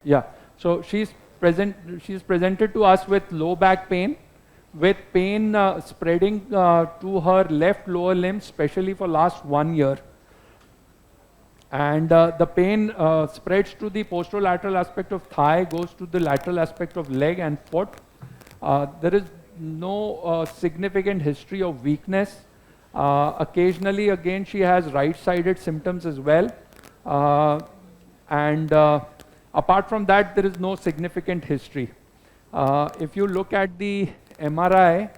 Yeah. So she's presented to us with low back pain, with pain spreading to her left lower limb, especially for last 1 year. And the pain spreads to the posterolateral aspect of thigh, goes to the lateral aspect of leg and foot. There is no significant history of weakness. Occasionally, again, she has right-sided symptoms as well. Apart from that, there is no significant history. If you look at the MRI,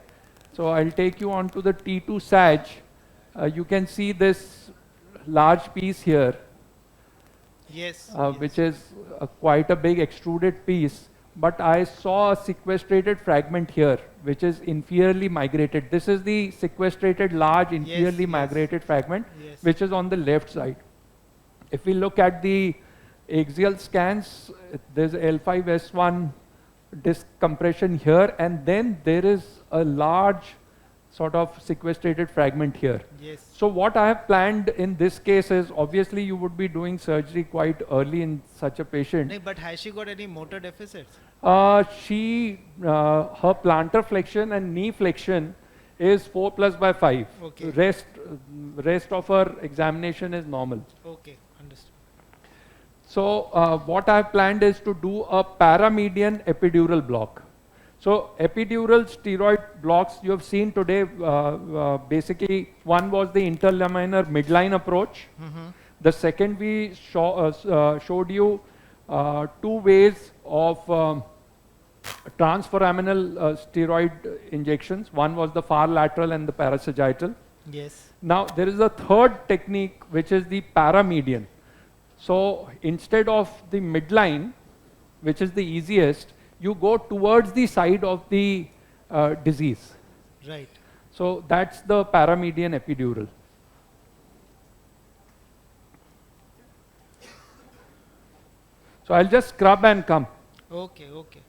so I'll take you on to the T2 SAG. You can see this large piece here, yes, which is quite a big extruded piece. But I saw a sequestrated fragment here, which is inferiorly migrated. This is the sequestrated large inferiorly migrated fragment, which is on the left side. If we look at the axial scans, there's L5S1 disc compression here, and then there is a large sort of sequestrated fragment here. Yes. So what I have planned in this case is, obviously you would be doing surgery quite early in such a patient. No, but has she got any motor deficits? Her plantar flexion and knee flexion is 4+/5. Okay. Rest of her examination is normal. Okay, understood. So what I have planned is to do a paramedian epidural block. So epidural steroid blocks you have seen today, basically one was the interlaminar midline approach. The second we showed you 2 ways of transforaminal steroid injections. One was the far lateral and the parasagittal. Yes. Now there is a third technique, which is the paramedian. So instead of the midline, which is the easiest, you go towards the side of the disease. Right. So that's the paramedian epidural. So I'll just scrub and come. Okay, okay.